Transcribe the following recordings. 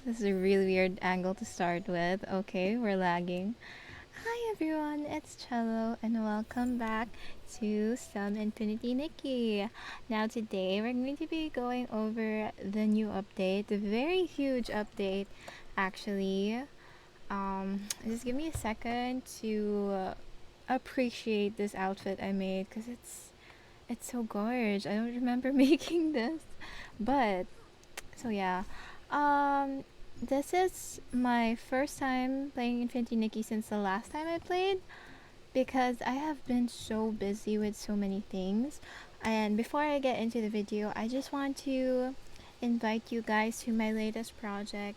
This is a really weird angle to start with. Okay, we're lagging. Hi everyone, it's Cello and welcome back to Some Infinity Nikki. Now today we're going to be going over the new update, the very huge update actually. Just give me a second to appreciate this outfit I made because it's so gorgeous. I don't remember making this, but so yeah, um, this is my first time playing Infinity Nikki since the last time I played because I have been so busy with so many things. And before I get into the video, I just want to invite you guys to my latest project.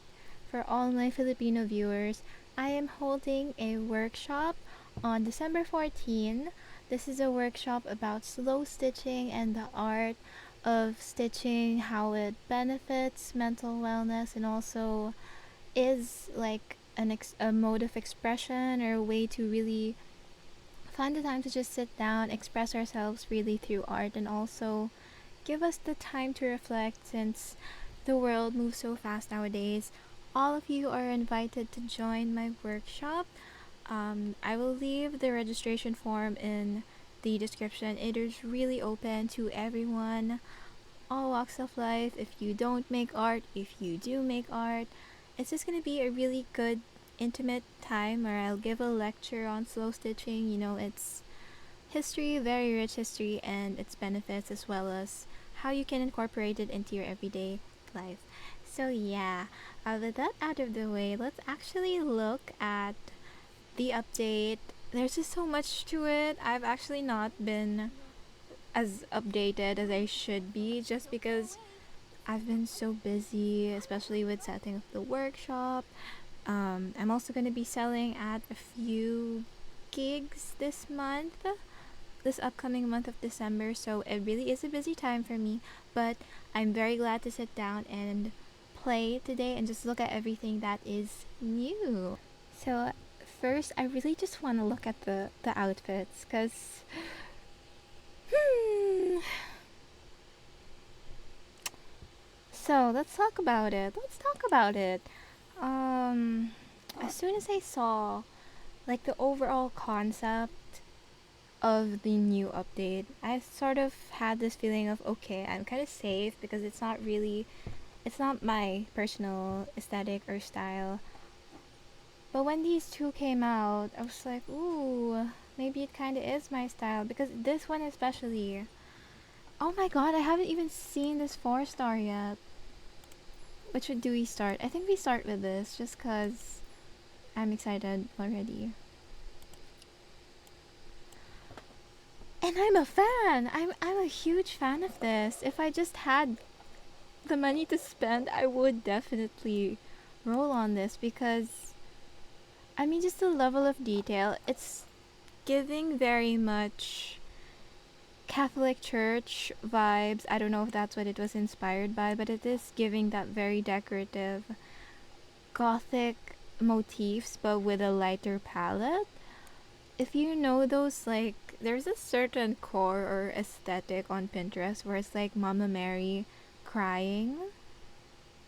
For all my Filipino viewers, I am holding a workshop on December 14. This is a workshop about slow stitching and the art of stitching, how it benefits mental wellness and also is like a mode of expression or a way to really find the time to just sit down, express ourselves really through art, and also give us the time to reflect since the world moves so fast nowadays. All of you are invited to join my workshop. I will leave the registration form in the description. It is really open to everyone, all walks of life. If you don't make art, if you do make art, it's just gonna be a really good, intimate time where I'll give a lecture on slow stitching. You know, it's history, very rich history, and its benefits as well as how you can incorporate it into your everyday life. So, yeah, with that out of the way, let's actually look at the update. There's just so much to it. I've actually not been as updated as I should be just because I've been so busy, especially with setting up the workshop. I'm also going to be selling at a few gigs this month, this upcoming month of December, so it really is a busy time for me, but I'm very glad to sit down and play today and just look at everything that is new. So, first, I really just want to look at the outfits because hmm, so let's talk about it. Let's talk about it. Um, as soon as I saw like the overall concept of the new update, I sort of had this feeling of okay, I'm kind of safe because it's not my personal aesthetic or style. But when these two came out, I was like, ooh, maybe it kind of is my style because this one especially. Oh my god, I haven't even seen this 4-star yet. Which one do we start? I think we start with this just because I'm excited already. And I'm a fan. I'm a huge fan of this. If I just had the money to spend, I would definitely roll on this because I mean just the level of detail. It's giving very much Catholic Church vibes. I don't know if that's what it was inspired by, but it is giving that very decorative gothic motifs but with a lighter palette. If you know those, like, there's a certain core or aesthetic on Pinterest where it's like Mama Mary crying.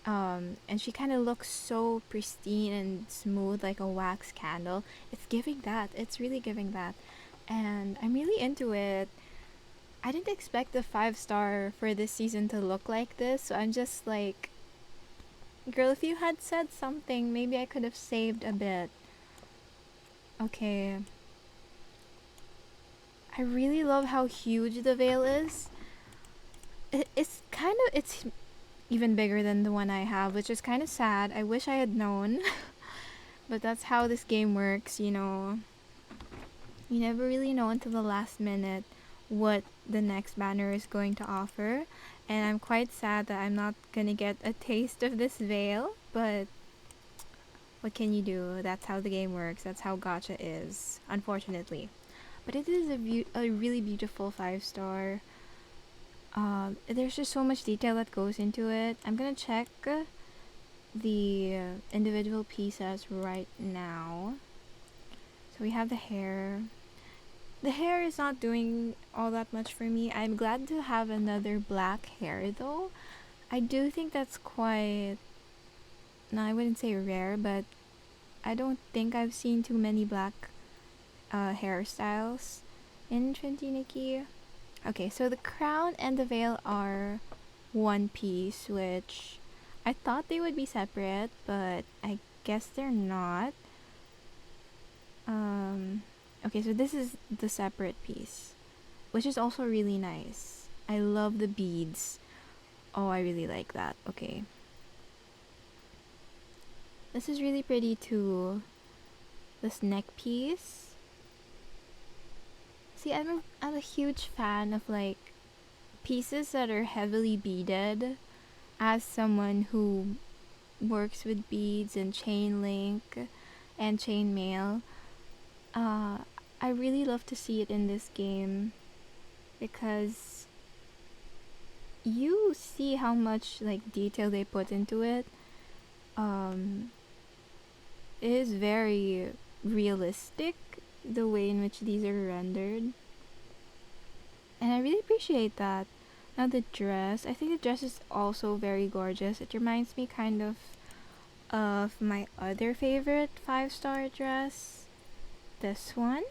And she kind of looks so pristine and smooth like a wax candle. It's giving that. It's really giving that. And I'm really into it. I didn't expect the 5-star for this season to look like this, so I'm just like, girl, if you had said something, maybe I could have saved a bit. Okay. I really love how huge the veil is. It's even bigger than the one I have, which is kind of sad. I wish I had known. But that's how this game works, you know. You never really know until the last minute what the next banner is going to offer. And I'm quite sad that I'm not gonna get a taste of this veil, but what can you do? That's how the game works. That's how gacha is, unfortunately. But it is a really beautiful 5-star. There's just so much detail that goes into it. I'm gonna check the individual pieces right now. So we have the hair. The hair is not doing all that much for me. I'm glad to have another black hair though. I do think that's quite no, I wouldn't say rare, but I don't think I've seen too many black hairstyles in Trinity Nikki. Okay, so the crown and the veil are one piece, which I thought they would be separate, but I guess they're not. Okay, so this is the separate piece, which is also really nice. I love the beads. Oh, I really like that. Okay. This is really pretty too. This neck piece. See, I'm a huge fan of like pieces that are heavily beaded. As someone who works with beads and chain link and chainmail, I really love to see it in this game because you see how much like detail they put into it. It is very realistic the way in which these are rendered, and I really appreciate that. Now the dress, I think the dress is also very gorgeous. It reminds me kind of my other favorite 5-star dress, this one.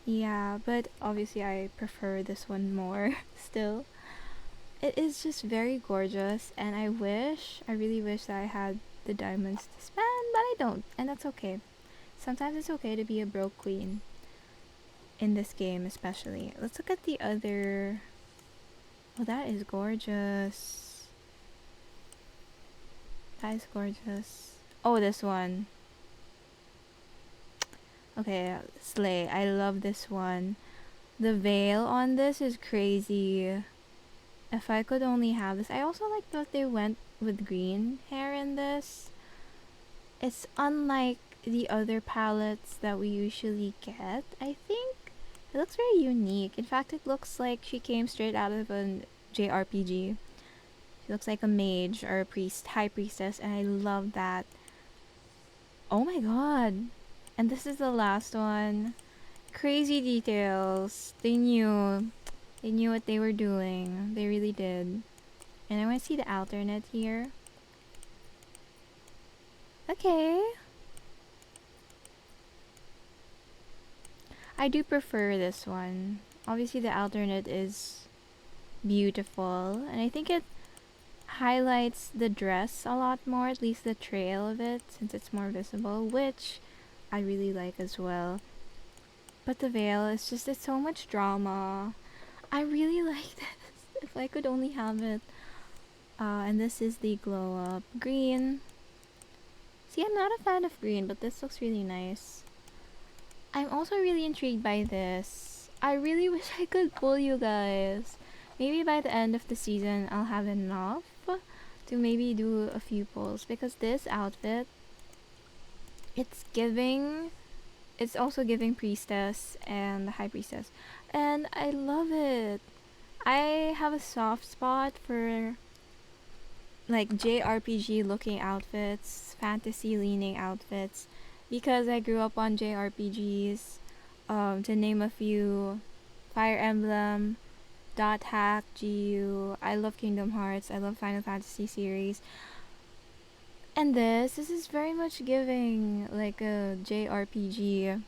Yeah, but obviously I prefer this one more still. It is just very gorgeous, and I really wish that I had the diamonds to spend, but I don't, and that's okay. Sometimes it's okay to be a broke queen in this game, especially. Let's look at the other. Oh, that is gorgeous. That is gorgeous. Oh, this one. Okay, slay. I love this one. The veil on this is crazy. If I could only have this. I also like that they went with green hair in this. It's unlike the other palettes that we usually get, I think. It looks very unique. In fact, it looks like she came straight out of a JRPG. She looks like a mage or a priest, high priestess, and I love that. Oh my god. And this is the last one. Crazy details. They knew what they were doing. They really did. And I want to see the alternate here. Okay. I do prefer this one. Obviously the alternate is beautiful, and I think it highlights the dress a lot more, at least the trail of it, since it's more visible, which I really like as well. But the veil is just, it's so much drama. I really like this. If I could only have it. And this is the glow up green. See, I'm not a fan of green, but this looks really nice. I'm also really intrigued by this. I really wish I could pull you guys. Maybe by the end of the season, I'll have enough to maybe do a few pulls, because this outfit, it's also giving priestess and the high priestess, and I love it. I have a soft spot for like JRPG looking outfits, fantasy leaning outfits, because I grew up on JRPGs. To name a few: Fire Emblem, Dot Hack, GU. I love Kingdom Hearts. I love Final Fantasy series. And this is very much giving like a JRPG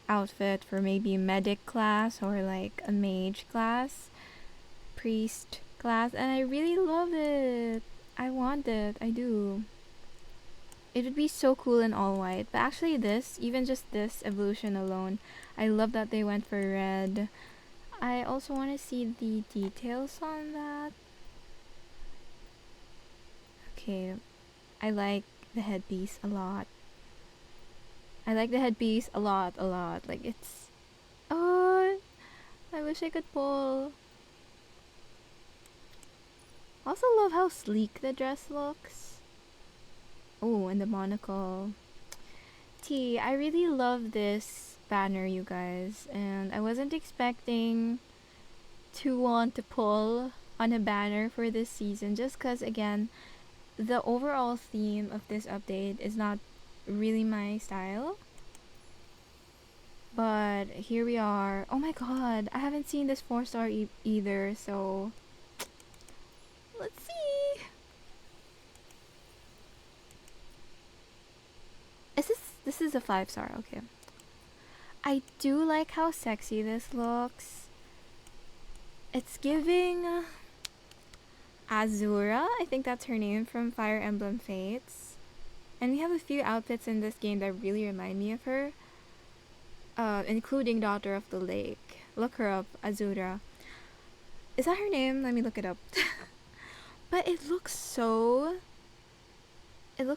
outfit for maybe medic class or like a mage class, priest class, and I really love it. I want it. I do. It would be so cool in all white. But actually this, even just this evolution alone, I love that they went for red. I also want to see the details on that. Okay, I like the headpiece a lot. I like the headpiece a lot. Like it's... Oh, I wish I could pull. Also love how sleek the dress looks. Oh, and the monocle. I really love this banner, you guys, and I wasn't expecting to want to pull on a banner for this season, just because, again, the overall theme of this update is not really my style. But here we are. Oh my god, I haven't seen this 4-star either, so let's see. This is a 5-star, okay. I do like how sexy this looks. It's giving Azura, I think that's her name from Fire Emblem Fates. And we have a few outfits in this game that really remind me of her, including Daughter of the Lake. Look her up, Azura. Is that her name? Let me look it up. But it looks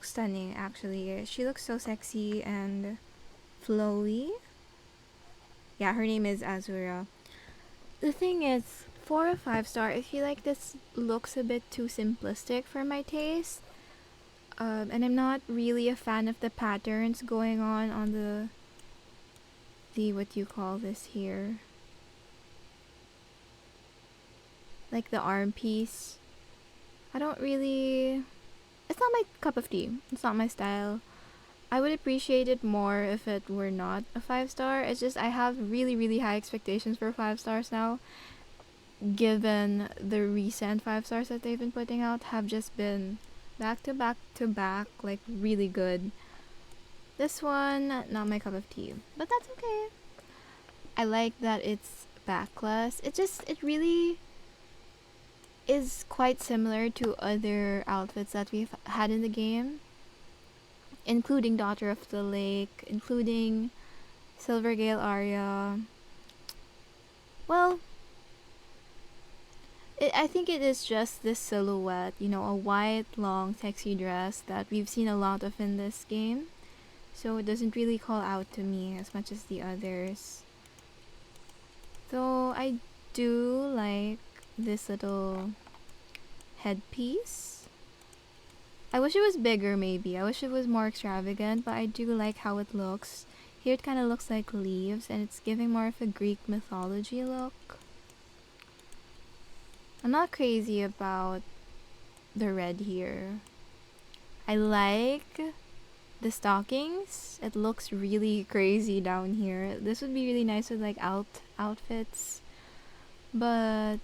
stunning, actually. She looks so sexy and flowy. Yeah, her name is Azura. The thing is, for a 5-star, I feel like this looks a bit too simplistic for my taste. And I'm not really a fan of the patterns going on the what do you call this here? Like the arm piece. I don't really... It's not my cup of tea. It's not my style. I would appreciate it more if it were not a 5-star. It's just I have really, really high expectations for 5 stars now, given the recent 5 stars that they've been putting out have just been back to back to back, like really good. This one, not my cup of tea, but that's okay. I like that it's backless. It really is quite similar to other outfits that we've had in the game, including Daughter of the Lake, including Silvergale Aria. Well, I think it is just this silhouette, a white, long, sexy dress that we've seen a lot of in this game. So it doesn't really call out to me as much as the others. Though I do like this little headpiece. I wish it was bigger, maybe. I wish it was more extravagant, but I do like how it looks. Here it kind of looks like leaves, and it's giving more of a Greek mythology look. I'm not crazy about the red here. I like the stockings. It looks really crazy down here. This would be really nice with like outfits, but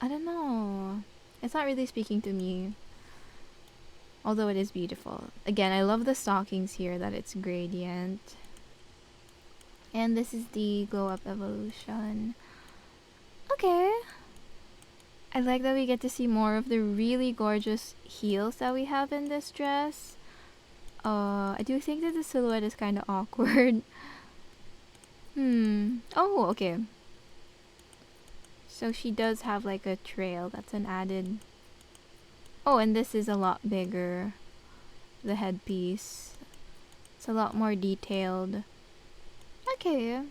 I don't know. It's not really speaking to me, although it is beautiful. Again, I love the stockings here, that it's gradient. And this is the Glow Up Evolution. Okay. I like that we get to see more of the really gorgeous heels that we have in this dress. I do think that the silhouette is kind of awkward. Oh, okay. So she does have like a trail. That's an added... Oh, and this is a lot bigger. The headpiece. It's a lot more detailed. Okay.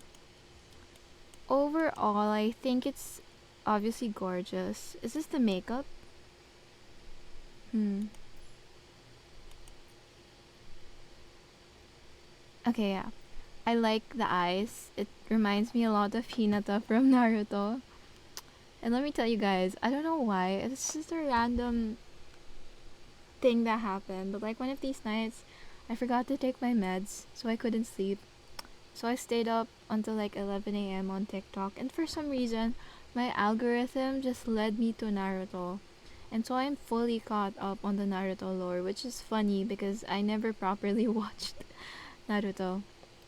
Overall, I think it's obviously gorgeous. Is this the makeup? Okay, yeah. I like the eyes. It reminds me a lot of Hinata from Naruto. And let me tell you guys, I don't know why. It's just a random thing that happened. But like one of these nights, I forgot to take my meds, so I couldn't sleep. So I stayed up until like 11 a.m. on TikTok. And for some reason, my algorithm just led me to Naruto. And so I'm fully caught up on the Naruto lore, which is funny because I never properly watched Naruto.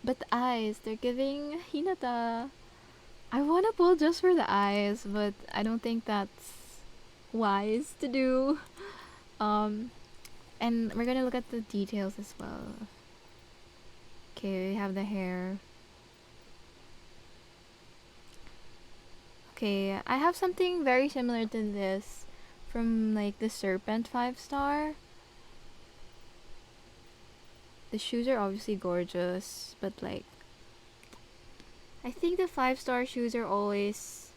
But the eyes, they're giving Hinata. I want to pull just for the eyes, but I don't think that's wise to do. And we're gonna look at the details as well. Okay, we have the hair. Okay, I have something very similar to this from like the Serpent 5-star. The shoes are obviously gorgeous, but like I think the 5-star shoes are always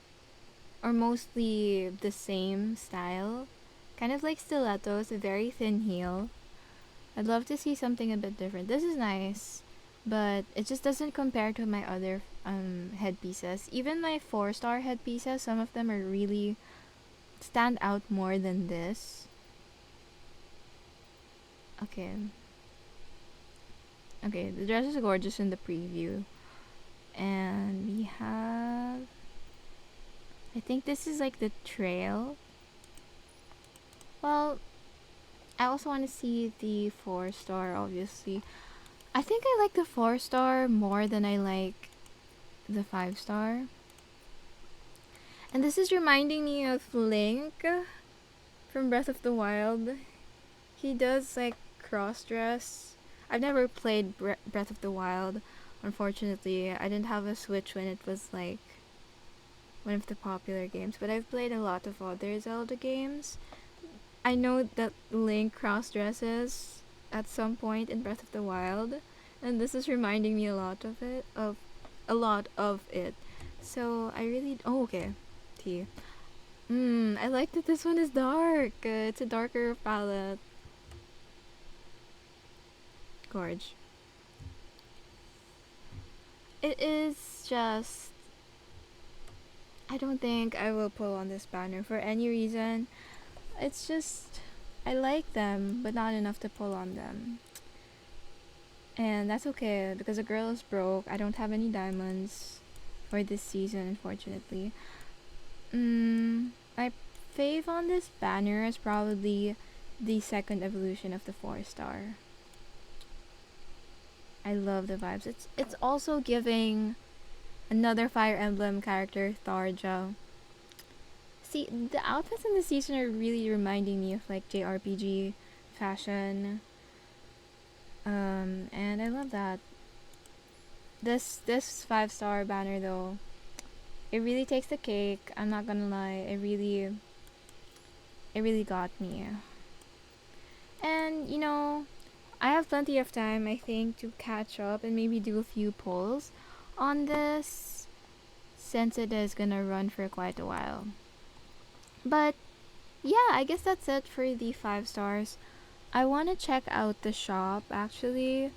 or mostly the same style. Kind of like stilettos, a very thin heel. I'd love to see something a bit different. This is nice, but it just doesn't compare to my other headpieces. Even my 4-star headpieces, some of them are really stand out more than this. Okay. Okay, the dress is gorgeous in the preview. And we have... I think this is like the trail. Well, I also want to see the 4-star, obviously. I think I like the 4-star more than I like the 5-star. And this is reminding me of Link from Breath of the Wild. He does like cross dress. I've never played Breath of the Wild. Unfortunately, I didn't have a Switch when it was like one of the popular games, but I've played a lot of other Zelda games. I know that Link cross dresses at some point in Breath of the Wild, and this is reminding me a lot of it. So I really okay. Tea. I like that this one is dark. It's a darker palette. Gorge. It is just. I don't think I will pull on this banner for any reason. It's just. I like them, but not enough to pull on them. And that's okay because the girl is broke. I don't have any diamonds for this season, unfortunately. My fave on this banner is probably the second evolution of the 4-star. I love the vibes. It's also giving another Fire Emblem character, Tharja. See, the outfits in this season are really reminding me of like JRPG fashion. And I love that. This 5-star banner though, it really takes the cake. I'm not gonna lie. It really got me. And you know, I have plenty of time, I think, to catch up and maybe do a few polls on this since it is gonna run for quite a while. But yeah, I guess that's it for the 5 stars. I want to check out the shop actually.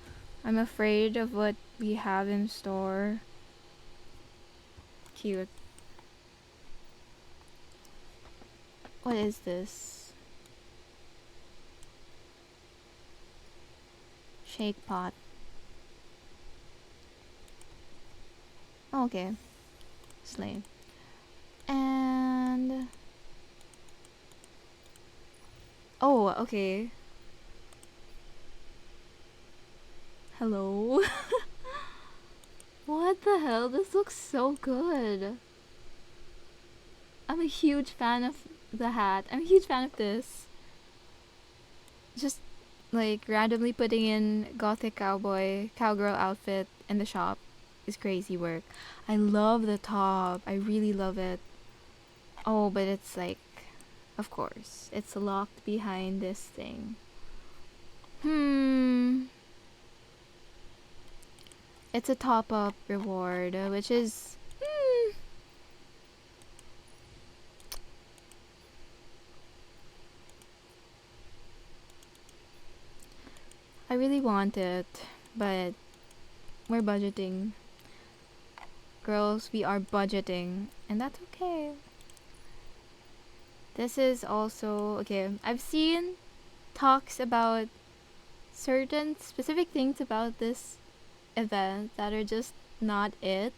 I'm afraid of what we have in store. Cute. What is this? Shake pot. Oh, okay. Slay. And oh, okay. Hello. What the hell? This looks so good. I'm a huge fan of the hat. I'm a huge fan of this. Just like randomly putting in gothic cowgirl outfit in the shop is crazy work. I love the top. I really love it. Oh, but it's like, of course, it's locked behind this thing. It's a top up reward, which is. I really want it, but we're budgeting. Girls, we are budgeting, and that's okay. This is also. Okay, I've seen talks about certain specific things about this event that are just not it.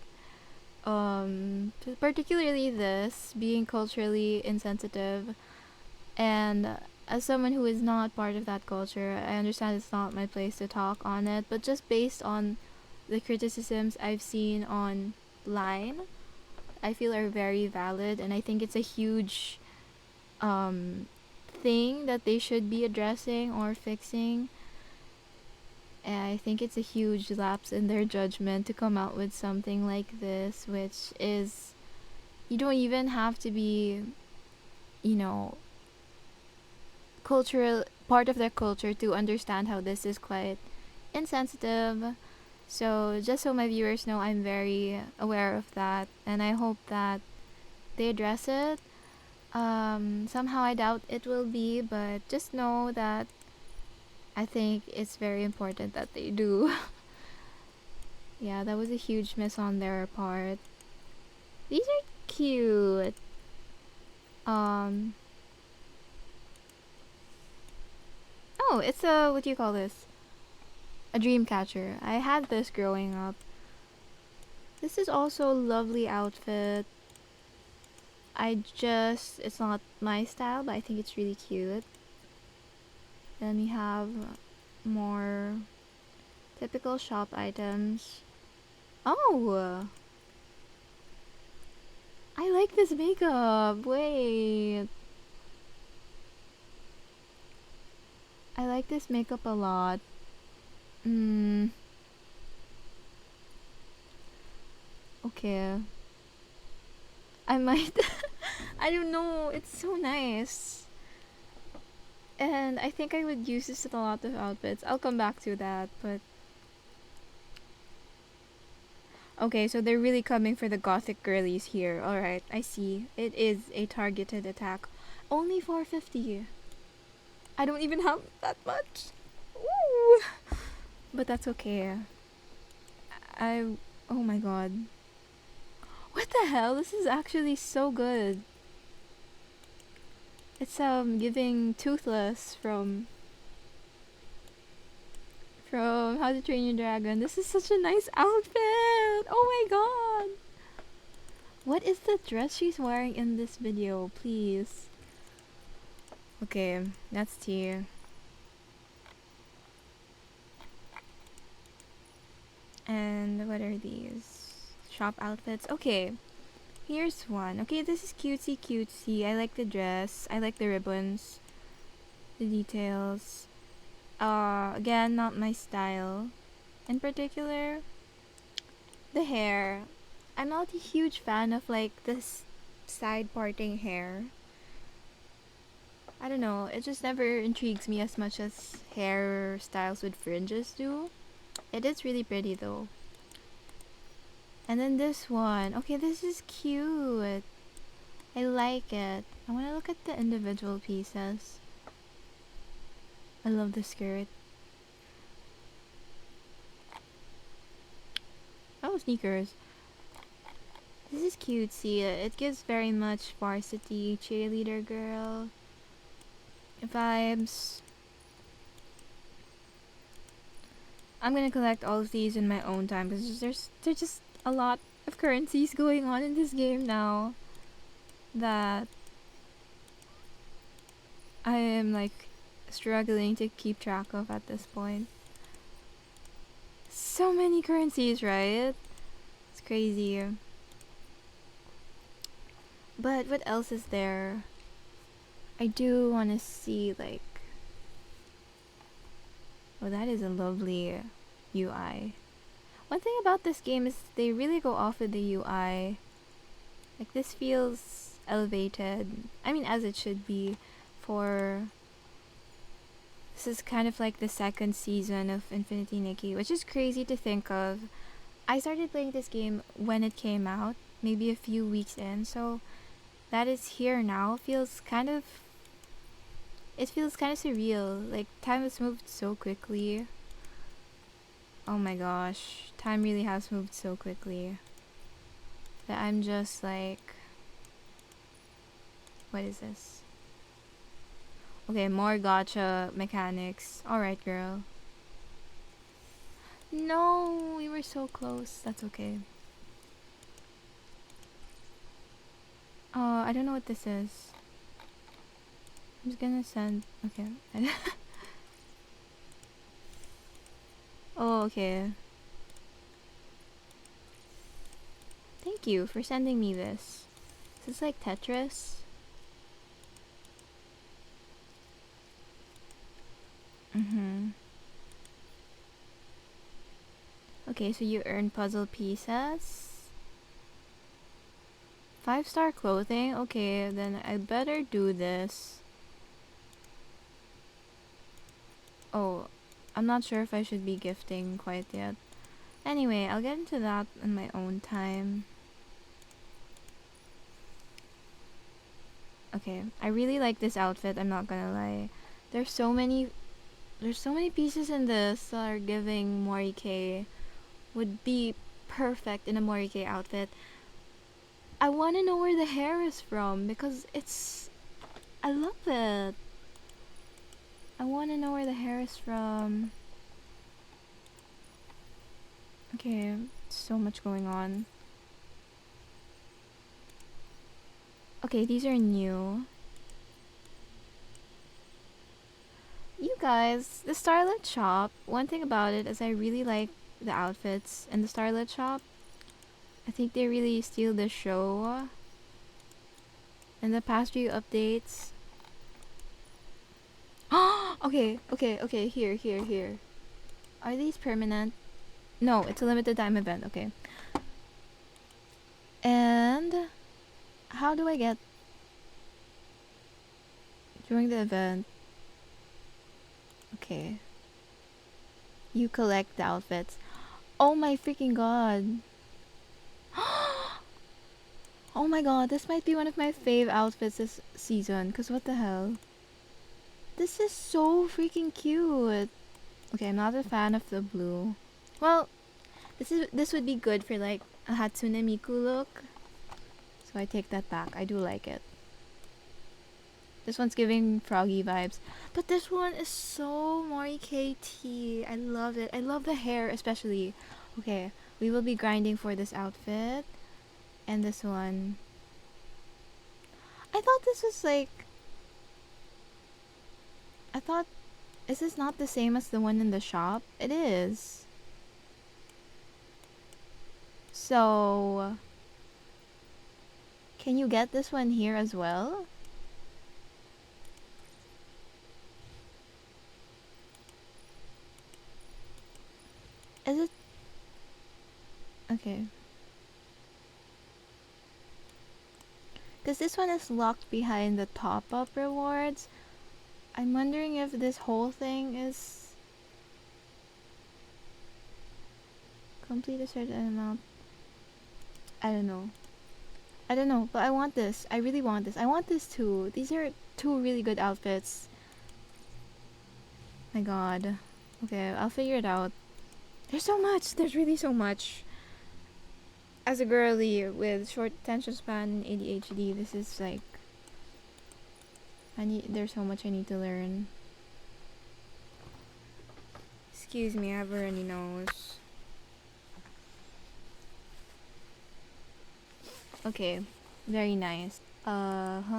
Particularly this being culturally insensitive, and as someone who is not part of that culture, I understand it's not my place to talk on it, but just based on the criticisms I've seen online, I feel are very valid, and I think it's a huge thing that they should be addressing or fixing. And I think it's a huge lapse in their judgment to come out with something like this, which is, you don't even have to be, you know, cultural part of their culture to understand how this is quite insensitive. So just so my viewers know, I'm very aware of that, and I hope that they address it. Somehow I doubt it will be, but just know that I think it's very important that they do. Yeah, that was a huge miss on their part. These are cute. Oh, it's a, what do you call this? A dream catcher. I had this growing up. This is also a lovely outfit. It's not my style, but I think it's really cute. Then we have more Typical shop items. Oh! I like this makeup! Wait! I like this makeup a lot. Okay. I might... I don't know, it's so nice. And I think I would use this in a lot of outfits. I'll come back to that, but... Okay, so they're really coming for the gothic girlies here. Alright, I see. It is a targeted attack. Only 450. I don't even have that much. Ooh. But that's okay. I... Oh my god. What the hell? This is actually so good. It's giving Toothless from How to Train Your Dragon. This is such a nice outfit. Oh my god. What is the dress she's wearing in this video, please? Okay, that's T. And what are these? Shop outfits. Okay. Here's one. Okay, this is cutesy cutesy. I like the dress. I like the ribbons. The details. Again, not my style. In particular, the hair. I'm not a huge fan of like this side parting hair. I don't know, it just never intrigues me as much as hairstyles with fringes do. It is really pretty though. And then this one. Okay, this is cute. I like it. I want to look at the individual pieces. I love the skirt. Oh, sneakers. This is cutesy. It gives very much varsity cheerleader girl vibes. I'm gonna collect all of these in my own time because there's just a lot of currencies going on in this game now that I am like struggling to keep track of at this point. So many currencies, right? It's crazy. But what else is there? I do want to see like... Oh, that is a lovely UI. One thing about this game is they really go off with the UI. Like this feels elevated. I mean, as it should be for... This is kind of like the second season of Infinity Nikki, which is crazy to think of. I started playing this game when it came out, maybe a few weeks in, so that is here now. It feels kind of surreal. Like time has moved so quickly. Oh my gosh, time really has moved so quickly that I'm just like, what is this? Okay, more gacha mechanics. Alright, girl. No, we were so close. That's okay. I don't know what this is. I'm just gonna send... Okay. Oh, okay. Thank you for sending me this. Is this like Tetris? Okay, so you earn puzzle pieces. 5-star clothing? Okay, then I better do this. Oh, I'm not sure if I should be gifting quite yet. Anyway, I'll get into that in my own time. Okay, I really like this outfit, I'm not gonna lie. There's so many pieces in this that are giving Morike. Would be perfect in a Morike outfit. I want to know where the hair is from because I love it. I want to know where the hair is from. Okay, so much going on. Okay, these are new. You guys, the Starlit Shop, one thing about it is I really like the outfits in the Starlit Shop. I think they really steal the show in the past few updates. Okay, here. Are these permanent? No, it's a limited time event, okay. And how do I get during the event? Okay. You collect the outfits. Oh my freaking god. Oh my god, this might be one of my fave outfits this season. Cause what the hell? This is so freaking cute. Okay, I'm not a fan of the blue. Well, this would be good for like a Hatsune Miku look. So I take that back. I do like it. This one's giving froggy vibes. But this one is so Mori KT. I love it. I love the hair especially. Okay, we will be grinding for this outfit. And this one. I thought this was like... I thought... Is this not the same as the one in the shop? It is. So... Can you get this one here as well? Is it... Okay. Because this one is locked behind the top-up rewards. I'm wondering if this whole thing is... Complete a certain amount. I don't know. But I want this. I really want this. I want this too. These are two really good outfits. My god. Okay, I'll figure it out. There's so much. There's really so much. As a girly with short attention span and ADHD, this is like... There's so much I need to learn. Excuse me, I have a runny nose. Okay, very nice. Okay,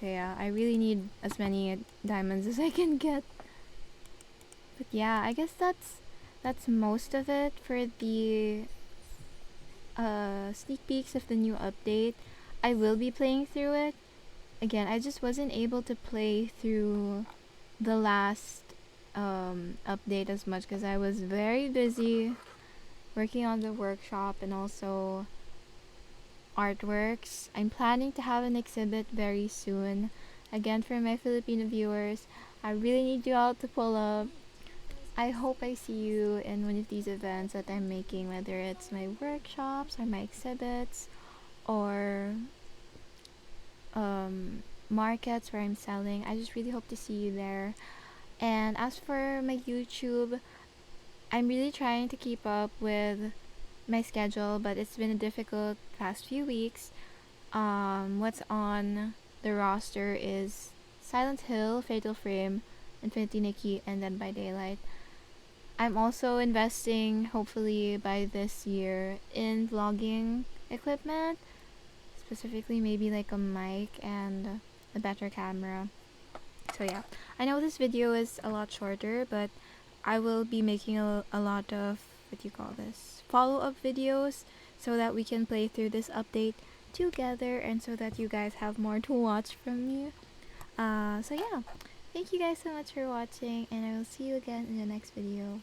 yeah, I really need as many diamonds as I can get. But yeah, I guess that's most of it for the sneak peeks of the new update. I will be playing through it. Again, I just wasn't able to play through the last update as much because I was very busy working on the workshop and also artworks. I'm planning to have an exhibit very soon. Again, for my Filipino viewers, I really need you all to pull up. I hope I see you in one of these events that I'm making, whether it's my workshops or my exhibits or markets where I'm selling. I just really hope to see you there. And as for my YouTube, I'm really trying to keep up with my schedule, but it's been a difficult past few weeks. What's on the roster is Silent Hill, Fatal Frame, Infinity Nikki, and Dead by Daylight. I'm also investing, hopefully by this year, in vlogging equipment. Specifically maybe like a mic and a better camera. So yeah, I know this video is a lot shorter, but I will be making a lot of, what do you call this, follow-up videos so that we can play through this update together and so that you guys have more to watch from me. So yeah, thank you guys so much for watching and I will see you again in the next video.